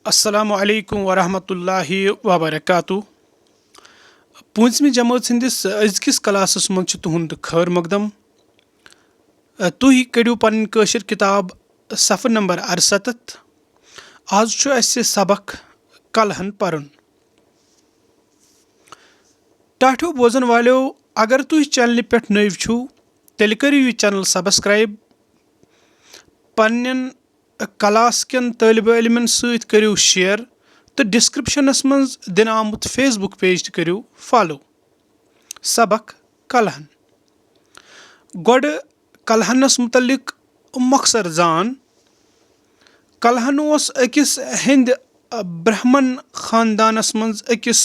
अस्सलामु अलैकुम वरहमतुल्लाहि वबरकातुहू। पूंचमी जमात हंदिस अजकिस क्लासस मं तुहंद खैर मकदम। तुह कड़ियो पन कशिर किताब सफ़र नंबर 68। आज छु असे सबक कलहन परन। टाठो बोजन वालो, अगर तुह चैनल पे नव छु तेल करियो यह चैनल सब्सक्राइब। पन्न क्लास कन तालिब इलमन सत करियो शेयर तो डिस्क्रिप्शनस मज दिन आमुत फेसबुक पेज करियो फॉलो। सबक कलहन। गोड कलहनस मुतलिक मकसर जान। कलहन ओस अकिस हिंद ब्राह्मण खानदानस मज अकिस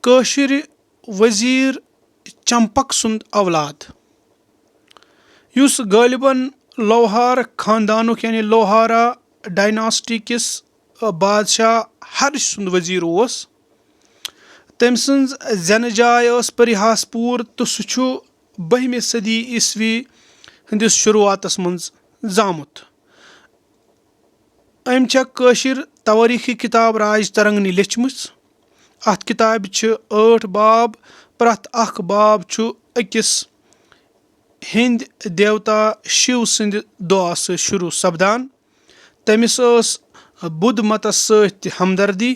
कशिर वजीर चंपक सुंद औलाद, युस गालिबन लोहार खानदानुक यानी लोहारा डायनास्टी किस बादशाह हर्ष सुंद वजीर ओस। तम सन्ज जन जाय परिहासपुर तो सह 12वीं सदी ईस्वी हंदिस शुरुआतस मज जामुत। अम कशिर तवारीखी किताब राज तरंगनी लिचमस। अत किताब 8 बाब, प्रथ अख बाब अकिस हिंद देवता शिव सद दुआ से शुरू सपदान। तमिस बुद्ध मतस सत हमदर्दी।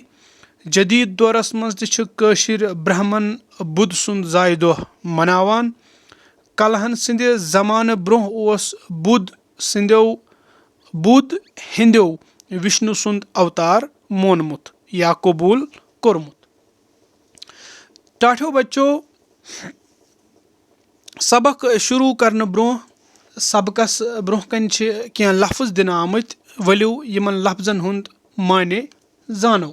जदीद दौरस मज कशिर ब्राह्मण बुद्ध सुंद जाय दुह मनावान। कलहन सद जमान ब्रोह ओस बुद्ध हिंदो विष्णु सुंद अवतार मोनमुत या कबूल कोरमुत। टाठो बच्चो, सबक शुरू करने ब्रोह सबकस ब्रोह कन क्या लफ्ज दिन आमत। वलियो यमन लफ्जन हुंद माने जानो।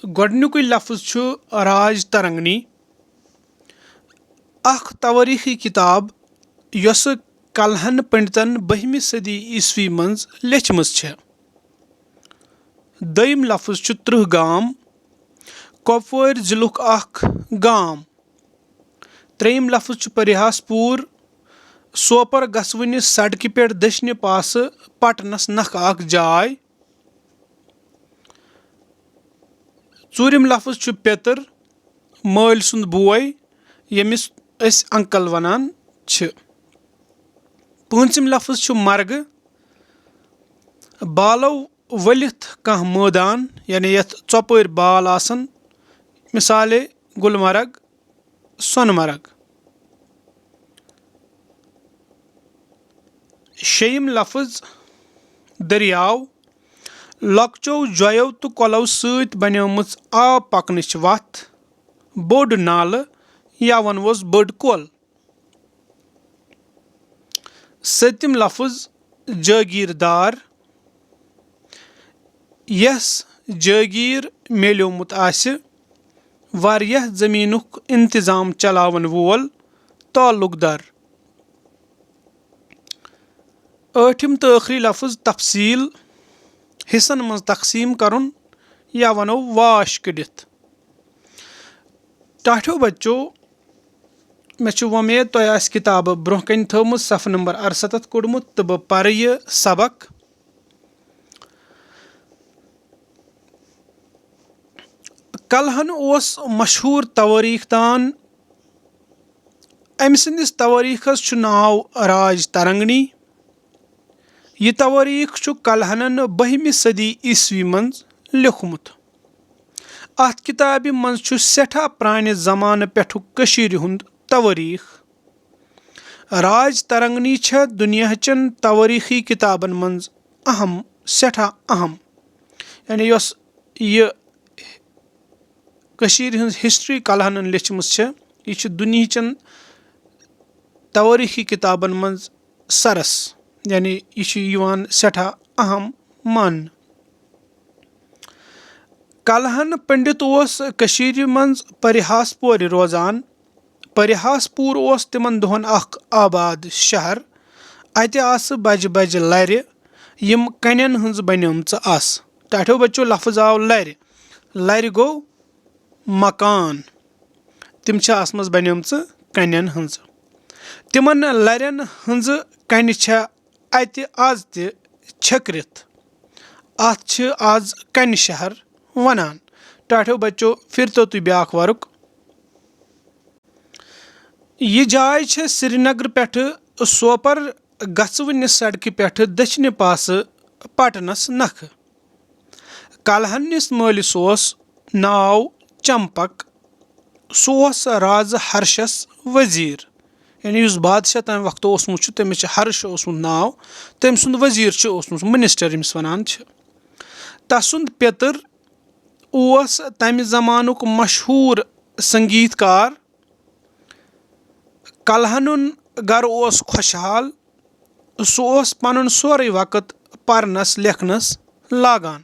गोडनुक लफ्ज राज तरंगनी, अख तवारीखी किताब यस कलहन पंडितन 12वीं सदी ईस्वी मज लेचमस छे। दोयम लफ्ज 30 गाम, कुपवार जिलुक अख गाम। त्रेयम लफ्ज परिहासपुर, सोपर गसवनि सड़क पे दशनि पास पटनस नख अख जाय। चूरिम लफ्ज पेतर, माल सुंद बोय यमिस अस अंकल वनान छ। पूंचम लफ्ज मर्ग, बालो वलिथ कह मैदान यानी यथ चौपर बाल आसन, मिसाले गुलमर्ग, सोनमर्ग। शेयम लफ्ज दरियाव, लकचो जयो तो कलो सत बनेमच आब पकनच वथ, बोड नाल या वनवोस बड़ कोल। सतम लफ्ज जागीरदार, यस जागीर मेल्योमुत आसि, वारियह जमीनुक इंतजाम चलावन वोल ताल्लुकदार। आठम तो आखिरी लफ्ज तफसील, हिस्सन मज तकसीम करन या वनो वाश कड़ित। टाठो बच्चो, मे उम्मीद तुह किताब ब्रोह कन थमुत सफ़र नंबर 68 कोड़मुत तो बह पर यह सबक। कलहन ओस मशहूर तवारीख दान। अम सदिस तवारीखस नाव राज तरंगनी। यह तवारीख कलहनन 12वीं सदी ईस्वी मज लिखमुत। अत किताब मज सठा प्रान जमान पेठुक कशीर हुंद तवारीख। राज तरंगनी छ दुनियाचन तवारीखी किताबन मज अहम सठा अहम, यानी यस यह कशीर हंज हिस्ट्री कलहनन लिचमस छ, यह दुनियाचन तवारीखी किताबन मज सरस, यानी यह सठा अहम मान। कलहन पंडित ओस कशीर मज परिहासपुर रोजान। परिहासपुर ओस तिमन दोहन अख आबाद शहर। अत आस बज बज लर यम कन्यन हंज बनेमच आस। टाठो बच्चो, लफ्ज आव लर, लर गो मकान, तिम आसमज बनेमच कन्यन हंज। तिमन लरन हंज कन अत आज چھٔکرِتھ اَتھ چھِ آز کَنہِ شہر وَنان ٹاٹھیو بَچو پھر تو تُہۍ بیٛاکھ وَرُک یہِ جاے چھےٚ سرینگرٕ پٮ۪ٹھٕ سوپر گژھوٕنہِ سڑکہِ پٮ۪ٹھٕ دٔچھنہِ پاسہٕ پٹنس نکھٕ کلہنِس مٲلِس اوس ناو چمپک سُہ اوس رازٕ ہرشس ؤزیٖر یعنی یُس بادشاہ تمہِ وقتہٕ اوسمُت چھُ تٔمِس چھُ ہرش اوسمُت ناو تٔمۍ سُنٛد ؤزیٖر چھُ اوسمُت مِنسٹر ییٚمِس وَنان چھِ تسُنٛد پیٚتٕر اوس تمہِ زمانُک مشہوٗر سنگیٖت کار کلہنُن گرٕ اوس خۄشحال سُہ اوس پنُن سورُے وقت پرنس لیکھنس لاگان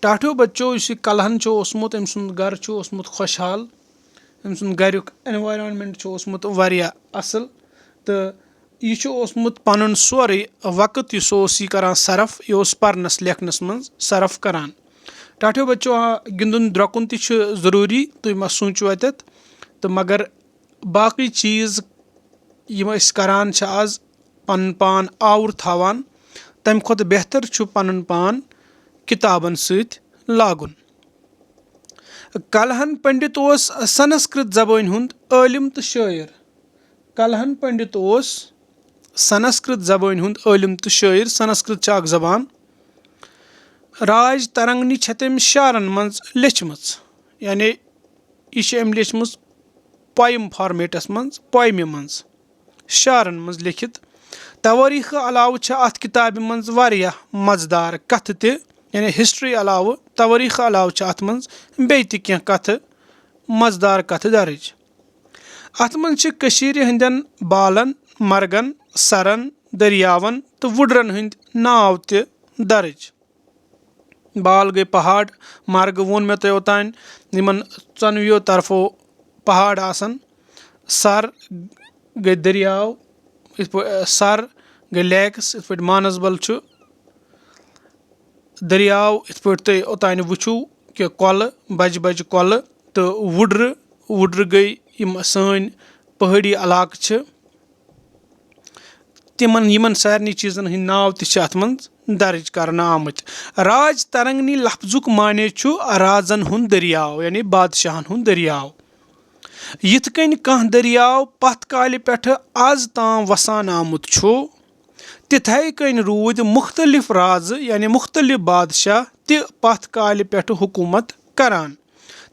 ٹاٹھیو بچو یُس یہِ کلہن چھُ اوسمُت أمۍ سُنٛد گرٕ چھُ اوسمُت خۄشحال أمۍ سُنٛد گریُک ایٚنوارانمیٚنٹ چھُ اوسمُت واریاہ اصل تہٕ یہِ چھُ اوسمُت پنُن سورُے وقت یُس اوس یہِ کران صرف یہِ اوس پرنس لیکھنس منٛز صرف کران ٹاٹھیو بچو گِنٛدُن درٛۄکُن تہِ چھُ ضروٗری تُہۍ مہ سوٗنٛچِو اَتٮ۪تھ تہٕ مگر باقٕے چیٖز یِم أسۍ کران چھِ آز پنُن پان آوُر تھاوان تمہِ کھۄتہٕ بہتر چھُ پنُن پان کِتابن سۭتۍ لاگُن کلہن پنڈت اوس سنسکرت زبٲنۍ ہُنٛد عٲلِم تہٕ شٲعر کلہن پنڈت اوس سنسکرت زبٲنۍ ہُنٛد عٲلِم تہٕ شٲعر سنسکرت چھِ اکھ زبان راج ترنگنی چھےٚ تٔمۍ شعرن منٛز لیچھمٕژ یعنی یہِ چھِ أمۍ لیچھمٕژ پویم فارمیٹس منٛز پویمہِ منٛز شعرن منٛز لیکھِتھ توٲریٖخہٕ علاوٕ چھِ اتھ کِتابہِ منٛز واریاہ مزٕدار کتھٕ تہِ یعنی ہسٹری علاوٕ توٲریٖخہٕ علاوٕ چھِ اتھ منٛز بیٚیہِ تہِ کینٛہہ کتھٕ مزٕدار کتھٕ درٕج اتھ منٛز چھِ کٔشیٖرِ ہٕنٛدٮ۪ن بالن مرگن سرن دٔریاون تہٕ وُڈرن ہٕنٛدۍ ناو تہِ درٕج بال گٔے پہاڑ مرگہٕ ووٚن مےٚ تۄہہِ اوٚتانۍ یِمن ژۄنوٕیو طرفو پہاڑ آسان سر گٔے دٔریاو یِتھ پٲٹھۍ سر گٔے لیکٕس یِتھ پٲٹھۍ مانسبل چھُ دٔریاو یِتھ پٲٹھۍ تُہۍ اوٚتانۍ وٕچھو کہِ کۄلہٕ بجہِ بجہِ کۄلہٕ تہٕ وُڈرٕ گٔے یِم سٲنۍ پہٲڑی علاقہٕ چھِ یِمن سارنٕے چیٖزن ہٕنٛدۍ ناو تہِ چھِ اتھ منٛز درٕج کرنہٕ آمٕتۍ راج ترنگنی لفظُک معنے چھُ رازن ہُنٛد دٔریاو یعنی بادشاہن ہُنٛد دٔریاو یِتھ کٔنۍ کانٛہہ دٔریاو پتھ کالہِ پٮ۪ٹھٕ آز تام وسان آمُت چھُ تِتھے کٔنۍ روٗدۍ مُختٔلِف رازٕ یعنی مُختٔلِف بادشاہ تہِ پتھ کالہِ پٮ۪ٹھٕ حکوٗمت کران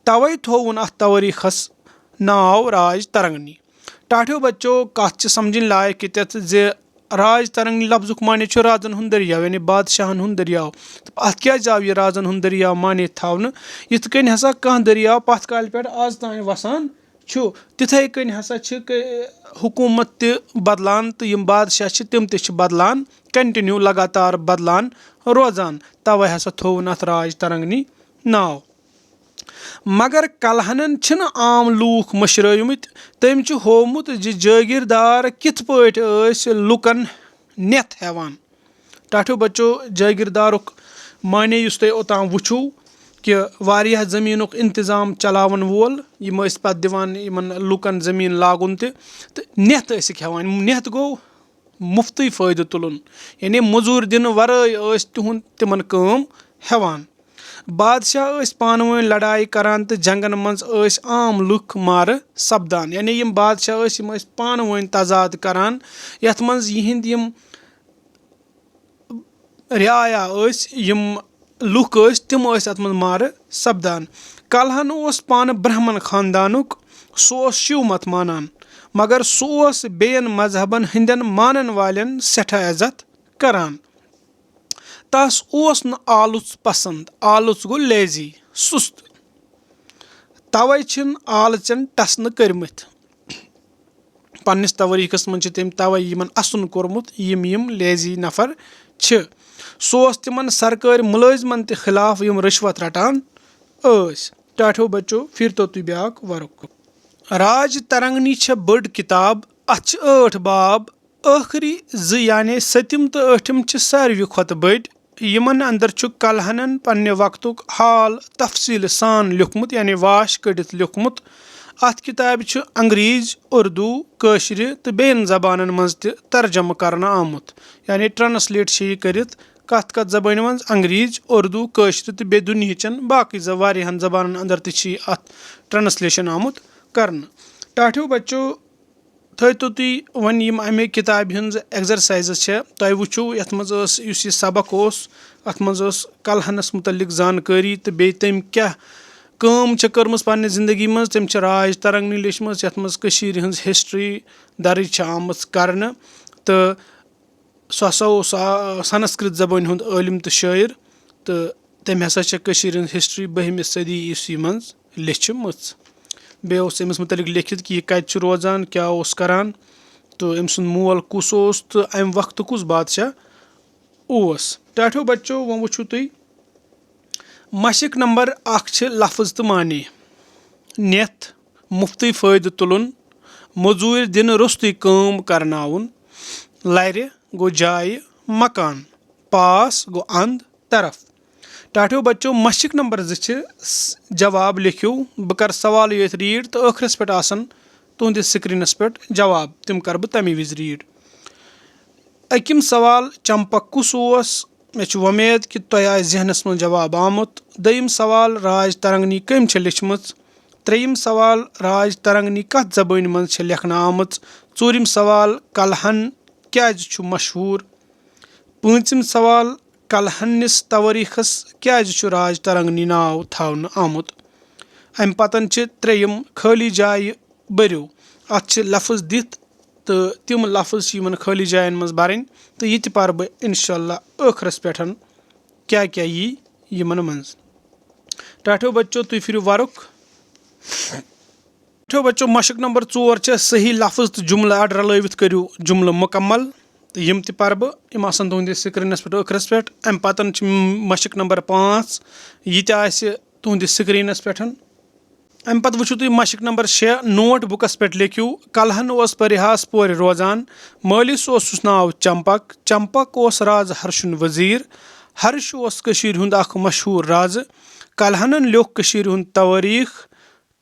توے تھووُن اتھ توٲریٖخس ناو راج ترنگنی ٹاٹھیو بچو کتھ چھِ سمجِنۍ لایق ییٚتٮ۪تھ زِ راج ترنگنی لفظُک معنے چھُ رازن ہُنٛد دٔریاو یعنی بادشاہن ہُنٛد دٔریاو اتھ کیازِ آو یہِ رازن ہُنٛد دٔریاو مانے تھاونہٕ یِتھ کٔنۍ ہسا کانٛہہ دٔریاو پتھ کالہِ پٮ۪ٹھ آز تام وسان چھُ تِتھے کٔنۍ ہسا چھِ حکوٗمت تہِ بدلان تہٕ یِم بادشاہ چھِ تِم تہِ چھِ بدلان کنٹِنیو لگاتار بدلان روزان توے ہسا تھووُن اتھ راج ترنگنی ناو مگر کلہنن چھِنہٕ عام لوٗکھ مٔشرٲومٕتۍ تٔمۍ چھُ ہوومُت زِ جٲگیٖردار کِتھ پٲٹھۍ ٲسۍ لُکن نٮ۪تھ ہیٚوان ٹاٹھیو بچو جٲگیٖردارُک معنے یُس تۄہہِ اوٚتام وٕچھو کہِ واریاہ زٔمیٖنُک انتظام چلاوان وول یِم ٲسۍ پتہٕ دِوان یِمن لُکن زٔمیٖن لاگُن تہِ تہٕ نٮ۪تھ ٲسِکھ ہیٚوان نٮ۪تھ گوٚو مُفتٕے فٲیدٕ تُلُن یعنی موٚزوٗرۍ دِنہٕ ورٲے ٲسۍ تِہُنٛد تِمن کٲم ہیٚوان بادشاہ ٲسۍ پانہٕ ؤنۍ لڑایہِ کران تہٕ جنگن منٛز ٲسۍ عام لُکھ مارٕ سپدان یعنی یِم بادشاہ ٲسۍ یِم ٲسۍ پانہٕ ؤنۍ تضاد کران یتھ منٛز یِہنٛدۍ یِم رعایا ٲسۍ یِم لُکھ ٲسۍ تِم ٲسۍ اتھ منٛز مارٕ سپدان کلہن اوس پانہٕ برہمن خاندانُک سُہ اوس شِو مت مانان مگر سُہ اوس بیٚین مذہبن ہٕنٛدٮ۪ن مانن والٮ۪ن سٮ۪ٹھاہ عزت کران تس اوس نہٕ آلٕژ پسنٛد آلٕژ گوٚو لیزی سُستہٕ توے چھِنہٕ آلژن ٹسنہٕ کٔرمٕتۍ پننِس توٲریٖخس منٛز چھِ تٔمۍ توے یِمن اَسُن کوٚرمُت یِم لیزی نفر چھِ سُہ اوس تِمن سرکٲرۍ مُلٲزمن تہِ خِلاف یِم رِشوت رٹان ٲسۍ ٹاٹھیو بچو پھر تو تُہۍ بیٛاکھ ورُک راج ترنگنی چھےٚ بٔڑ کِتاب اتھ چھِ 8 باب ٲخری 2 یعنی 7م تہٕ 8م چھِ ساروی کھۄتہٕ بٔڑۍ یِمن اندر چھُ کلہنن پننہِ وقتُک حال تفصیٖلہٕ سان لیوٗکھمُت یعنی واش کٔڑِتھ لیوٗکھمُت اتھ کِتابہِ چھُ انگریٖز اُردو کٲشرِ تہٕ بیٚین زبانن منٛز تہِ ترجمہٕ کرنہٕ آمُت یعنی ٹرانسلیٹ چھِ یہِ کٔرِتھ कथ زبٲنۍ منٛز انگریٖز اردوٗ کٲشرِ تہٕ بیٚیہِ دُنہِچٮ۪ن باقٕے واریاہن زبانن انٛدر تہِ چھِ اتھ ٹرانسلیشن آمُت کرنہٕ ٹاٹھیو بچو تھٲیتو تُہۍ وۄنۍ یِم امہِ کِتابہِ ہٕنٛز ایٚگزرسایزٕ چھےٚ تۄہہِ وٕچھو یتھ منٛز ٲس یُس یہِ سبق اوس اتھ منٛز ٲس کلہنس مُتعلق زانکٲری تہٕ بیٚیہِ تٔمۍ کیاہ کٲم چھےٚ کٔرمٕژ پننہِ زندگی منٛز تٔمۍ چھِ راج ترنگنی لیچھمٕژ یتھ منٛز کٔشیٖر ہٕنٛز ہسٹری درٕج چھےٚ آمٕژ کرنہٕ تہٕ سُہ ہسا اوس سنسکرت زبٲنۍ ہُنٛد عٲلِم تہٕ شٲعر تہٕ تٔمۍ ہسا چھےٚ کٔشیٖر ہٕنٛز ہسٹری 12مہِ صدی عیٖسوی منٛز لیچھمٕژ بیٚیہِ اوس أمِس مُتعلق لیکھِتھ کہِ یہِ کتہِ چھُ روزان کیاہ اوس کران تہٕ أمۍ سُنٛد مول کُس اوس تہٕ امہِ وقتہٕ کُس بادشاہ اوس ٹاٹھیو بچو وۄنۍ وٕچھِو تُہۍ مشق نمبر 1 چھِ لفظ تہٕ معنے نِتھ مُفتٕے فٲیدٕ تُلُن موٚزوٗرۍ دِنہٕ روٚستُے کٲم کرناوُن لرِ گوٚو جایہِ مکان پاس گوٚو انٛد طرف ٹاٹھیو بچو مشق نمبر 2 چھِ جواب لیکھِو بہٕ کرٕ سوالٕے یٲتۍ ریٖڈ تہٕ ٲخرس پٮ۪ٹھ آسن تُہنٛدِس سکریٖنس پٮ۪ٹھ جواب تِم کرٕ بہٕ تمی وِزِ ریٖڈ أکِم سوال چمپک کُس اوس مےٚ چھُ وۄمید کہِ تۄہہِ آسہِ ذہنس منٛز جواب آمُت دوٚیِم سوال راج ترنگنی کٔمۍ چھےٚ لیچھمٕژ ترٛیٚیِم سوال راج ترنگنی کتھ زبٲنۍ منٛز چھےٚ لیکھنہٕ آمٕژ ژوٗرِم سوال کلہن کیازِ چھُ مشہوٗر پوٗنٛژِم سوال کلہنِس توٲریٖخس کیازِ چھُ راج ترنگنی ناو تھاونہٕ آمُت امہِ پتن چھِ ترٛیٚیِم خٲلی جایہِ بٔرِو اتھ چھِ لفظ دِتھ تہٕ تِم لفظ چھِ یِمن خٲلی جاین منٛز بَرٕنۍ تہٕ یہِ تہِ پرٕ بہٕ انشاء اللہ ٲخرس پٮ۪ٹھ کیاہ کیاہ یی یِمن منٛز ٹاٹھیو بچو تُہۍ پھِرِو وَرُق ٹاٹھیو بچو مشق نمبر 4 چھےٚ صحیح لفظ تہٕ جملہٕ اَڈ رلٲوِتھ کٔرِو جملہٕ مُکمل تہٕ یِم تہِ پرٕ بہٕ یِم آسن تُہنٛدِس سکریٖنس پٮ۪ٹھ ٲخرس پٮ۪ٹھ امہِ پتن چھِ مشق نمبر 5 یہِ تہِ آسہِ تُہنٛدِس سکریٖنس پٮ۪ٹھ امہِ پتہٕ وٕچھِو تُہۍ مشق نمبر 6 نوٹ بُکس پٮ۪ٹھ لیکھِو کلہن اوس پرِہاس پورِ روزان مٲلِس اوسُس ناو چمپک چمپک اوس راز ہرشُن وزیٖر ہرش اوس کٔشیٖر ہُنٛد اکھ مشہوٗر رازٕ کلہنن لیوٚکھ کٔشیٖر ہُنٛد توٲریٖخ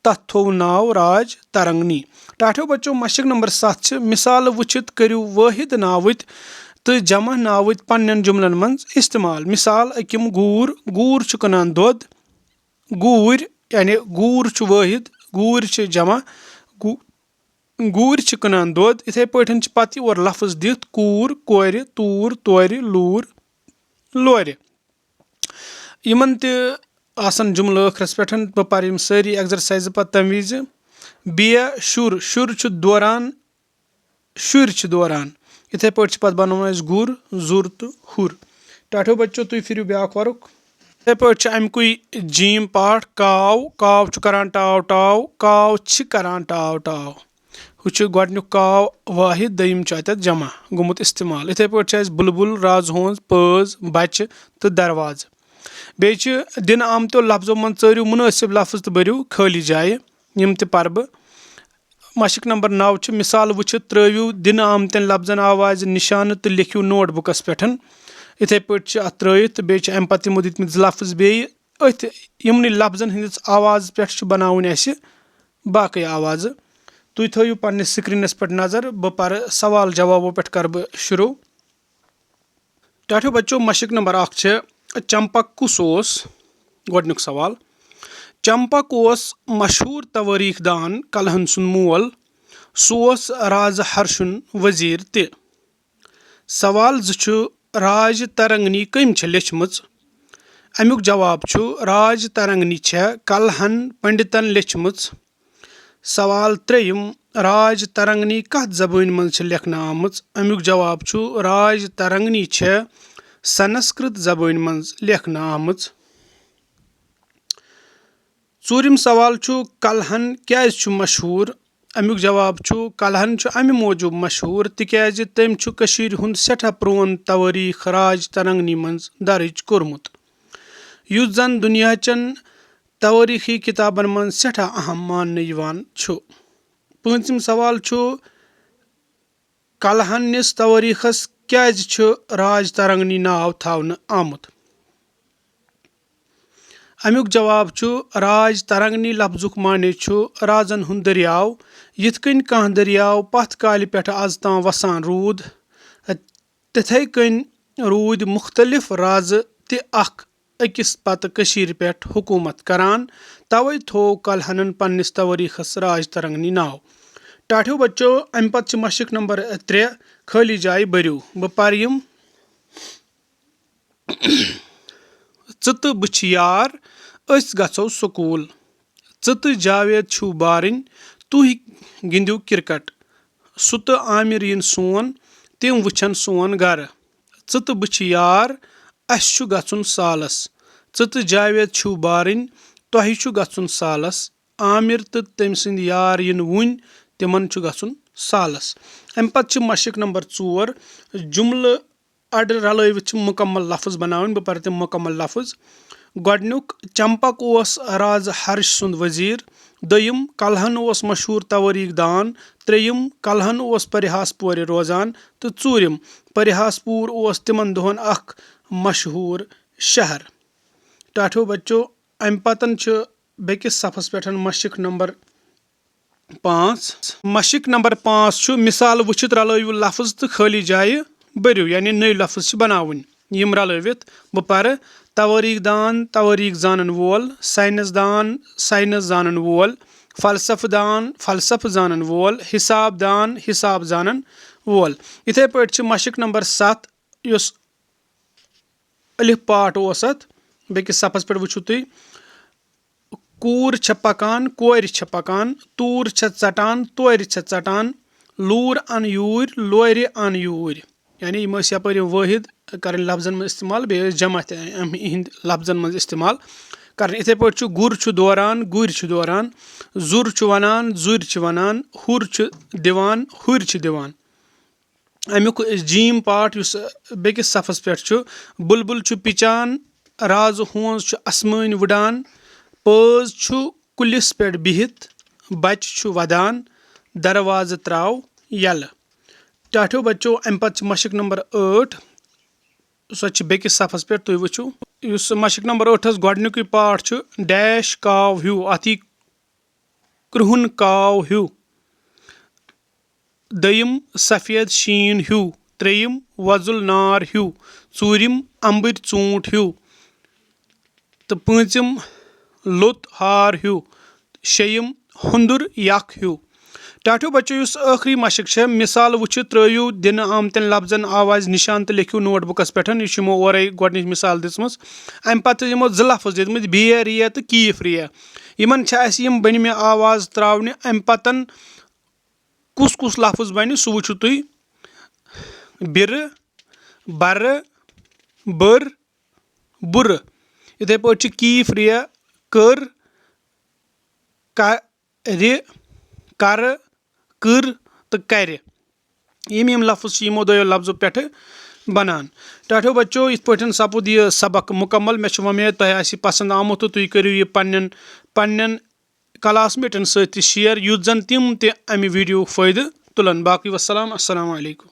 تتھ تھوٚو ناو راج ترنگنی ٹاٹھیو بچو مشق نمبر 7 چھِ مِثالہٕ وٕچھِتھ کٔرِو وٲحد ناوٕتۍ تہٕ جمع ناوٕتۍ پننٮ۪ن جملن منٛز استعمال مثال أکِم گوٗر گوٗر چھُ کٕنان دۄد گوٗرۍ یعنی گوٗر چھُ وٲحد گوٗرۍ چھِ جمع گوٗرۍ چھِ کٕنان دۄد یِتھٕے پٲٹھۍ چھِ پتہٕ یور لفظ دِتھ کوٗر کورِ توٗر تورِ لوٗر لورِ یِمن تہِ آسن جملہٕ ٲخرس پٮ۪ٹھ بہٕ پرٕ یِم سٲری ایٚگزرسایزٕ پتہٕ تمہِ وِزِ شُر شُر چھُ دوران شُرۍ چھِ دوران یِتھٕے پٲٹھۍ چھِ پتہٕ بناوُن اَسہِ گُر زُر تہٕ ہُر ٹاٹھیو بچو تُہۍ پھِرِو بیاکھ وَرُق یِتھٕے پٲٹھۍ چھُ امیُکُے جیٖم پاٹھ کاو کاو چھُ کران ٹاو ٹاو کاو چھِ کران ٹاو ٹاو ہُہ چھُ گۄڈٕنیُک کاو وٲحد دوٚیِم چھُ اتٮ۪تھ جمع گوٚمُت استعمال یِتھٕے پٲٹھۍ چھِ اَسہِ بُلبُل راز ہونٛز پٲز بچہِ تہٕ دروازٕ بیٚیہِ چھِ دِنہٕ آمتیو لفظو منٛز ژٲرِو مُنٲسِب لفظ تہٕ بٔرِو خٲلی جایہِ یِم تہِ پرٕ بہٕ مشق نمبر 9 چھِ مثال وٕچھِتھ ترٲوِو دِنہٕ آمتٮ۪ن لفظن آوازِ نِشانہٕ تہٕ لیکھِو نوٹ بُکس پٮ۪ٹھ یِتھٕے پٲٹھۍ چھِ اتھ ترٲیِتھ تہٕ بیٚیہِ چھِ امہِ پتہٕ یِمو دِتمٕتۍ زٕ لفظ بیٚیہِ أتھۍ یِمنٕے لفظن ہٕنٛدِس آوازٕ پٮ۪ٹھ چھِ بناوٕنۍ اَسہِ باقٕے آوازٕ تُہۍ تھٲیِو پننِس سکریٖنس پٮ۪ٹھ نظر بہٕ پرٕ سوال جوابو پٮ۪ٹھ کرٕ بہٕ شروٗع ٹاٹھیو بچو مشق نمبر 1 چھِ چمپک کُس اوس گۄڈٕنیُک سوال چمپک اوس مشہوٗر توٲریٖخ دان کلہن سُنٛد مول سُہ اوس راز ہرشُن وزیٖر تہِ سوال 2 چھُ راج ترنگنی کٔمۍ چھےٚ لیچھمٕژ امیُک جواب چھُ راج ترنگنی چھےٚ کلہن پنڈتن لیچھمٕژ سوال 3 راج ترنگنی کتھ زبٲنۍ منٛز چھےٚ لیکھنہٕ آمٕژ امیُک جواب چھُ راج ترنگنی چھےٚ سنسکرت زبٲنۍ منٛز لیکھنہٕ آمٕژ ژوٗرِم سوال چھُ کلہن کیازِ چھُ مشہوٗر امیُک جواب چھُ کلہن چھُ امہِ موٗجوٗب مشہوٗر تِکیازِ تٔمۍ چھُ کٔشیٖر ہُنٛد سٮ۪ٹھاہ پرون توٲریٖخ راج ترنگنی منٛز درٕج کوٚرمُت یُس زن دُنیاچٮ۪ن توٲریٖخی کِتابن منٛز سٮ۪ٹھاہ اہم ماننہٕ یِوان چھُ پوٗنٛژِم سوال چھُ کلہنِس توٲریٖخس کیازِ چھُ راج ترنگنی ناو تھاونہٕ آمُت امیُک جواب چھُ راج ترنگنی لفظُک معنے چھُ رازن ہُنٛد دٔریاو یِتھ کٔنۍ کانٛہہ دٔریاو پتھ کالہِ پٮ۪ٹھٕ آز تام وسان روٗد تِتھٕے کٔنۍ روٗدۍ مُختٔلِف رازٕ تہِ اکھ أکِس پتہٕ کٔشیٖرِ پٮ۪ٹھ حکوٗمت کران توے تھوو کلہنن پننِس توٲریٖخس راج ترنگنی ناو ٹاٹھیو بچو امہِ پتہٕ چھِ مشق نمبر 3 خٲلی جایہِ بٔرِو بہٕ پرٕ یِم ژٕ تہٕ بہٕ چھِ یار أسۍ گژھو سکوٗل ژٕ تہٕ جاوید چھِو بارٕنۍ تُہۍ گِنٛدِو کرکٹ سُہ تہٕ عامر یِن سون تِم وٕچھن سون گرٕ ژٕ تہٕ بہٕ چھِ یار اَسہِ چھُ گژھُن سالس ژٕ تہٕ جاوید چھِو بارٕنۍ تۄہہِ چھُ گژھُن سالس عامر تہٕ تٔمۍ سٕنٛدۍ یار یِن وُنۍ تِمن چھُ گژھُن سالس امہِ پتہٕ چھِ مشق نمبر 4 جملہٕ اَڑٕ رلٲوِتھ چھِ مُکمل لفظ بناوٕنۍ بہٕ پرٕ تِم مُکمل لفظ گۄڈنیُک چمپک اوس رازٕ ہرش سُنٛد ؤزیٖر دوٚیِم کلہن اوس مشہوٗر توٲریٖخ دان ترٛیٚیِم کلہن اوس پرِہاس پورِ روزان تہٕ ژوٗرِم پرِہاس پوٗر اوس تِمن دۄہن اکھ مشہوٗر شہر ٹاٹھیو بچو امہِ پتن چھُ بیٚکِس صفس پٮ۪ٹھ مشق نمبر 5 مشق نمبر 5 چھُ مثال وٕچھِتھ رلٲیِو لفظ تہٕ خٲلی جایہِ بٔرِو یعنی نٔوۍ لفظ چھِ بناوٕنۍ یِم رلٲوِتھ بہٕ پرٕ توٲریٖخ دان توٲریٖخ زانن وول ساینس دان ساینس زانن وول فلسفہٕ دان فلسفہٕ زانن وول حساب دان حساب زانن وول یِتھے پٲٹھۍ چھِ مشق نمبر 7 یُس الف پاٹھ اوس اتھ بیٚکِس صفس پٮ۪ٹھ وٕچھِو تُہۍ کوٗر چھےٚ پکان کورِ چھےٚ پکان توٗر چھےٚ ژٹان تورِ چھےٚ ژٹان لوٗر ان یوٗرۍ لورِ ان یوٗرۍ یعنی یِم ٲسۍ یپٲرۍ یِم وٲحد کرٕنۍ لفظن منٛز استعمال بیٚیہِ ٲسۍ جمع تہِ یِہنٛدۍ لفظن منٛز استعمال کرٕنۍ یِتھے پٲٹھۍ چھُ گُر چھُ دوران گُرۍ چھُ دوران زُر چھُ ونان زُرۍ چھِ ونان ہُر چھُ دِوان ہُرۍ چھِ دِوان امیُک جیٖم پاٹھ یُس بیٚکِس صفس پٮ۪ٹھ چھُ بُلبُل چھُ پِچان رازٕ ہونٛز چھُ اسمٲنۍ وٕڈان پٲز چھُ کُلِس پٮ۪ٹھ بِہِتھ بچہِ چھُ ودان دروازٕ تراو یلہٕ ٹاٹھیو بچو امہِ پتہٕ چھِ مشق نمبر 8 سۄ چھِ بیٚکِس صفس پٮ۪ٹھ تُہۍ وٕچھِو یُس مشق نمبر 8 گۄڈنیُکُے پاٹھ چھُ ڈیش کاو ہیوٗ اَتھ یی کرٛہُن کاو ہیوٗ دوٚیِم سفید شیٖن ہیوٗ ترٛیٚیِم وۄزُل نار ہیوٗ ژوٗرِم امبٕرۍ ژوٗنٛٹھ ہیوٗ تہٕ پوٗنٛژِم لوٚت ہار ہیوٗ شیٚیِم ہُنٛدُر یکھ ہیوٗ ٹاٹھیو بچو یُس ٲخری مشق چھےٚ مِثال وٕچھِتھ ترٲیِو دِنہٕ آمتٮ۪ن لفظن آوازِ نِشان تہٕ لیکھِو نوٹ بُکس پٮ۪ٹھ یہِ چھُ یِمو اورے گۄڈنِچ مِثال دِژمٕژ امہِ پتہٕ یِمو 2 لفظ دِتمٕتۍ بے رے تہٕ کیٖف رے یِمن چھِ اسہِ یِم بٔنمہِ آواز تراونہِ امہِ پتن کُس کُس لفظ بنہِ سُہ وٕچھِو تُہۍ بِرٕ برٕ بٔر بُرٕ یِتھے پٲٹھۍ چھِ کیٖف رے کٔر کرِ کرٕ کٔر تہٕ کرِ یِم لفظ چھِ یِمو دۄیو لفظو پٮ۪ٹھٕ بنان ٹاٹھیو بچو یِتھ پٲٹھۍ سپُد یہِ سبق مُکمل مےٚ چھِ وۄمید تۄہہِ آسہِ پسنٛد آمُت تہٕ تُہۍ کٔرِو یہِ پننٮ۪ن کلاس میٹن سۭتۍ تہِ شیر یُتھ زن تِم تہِ امہِ ویٖڈیوُک فٲیدٕ تُلن باقٕے وسلام السلام علیکم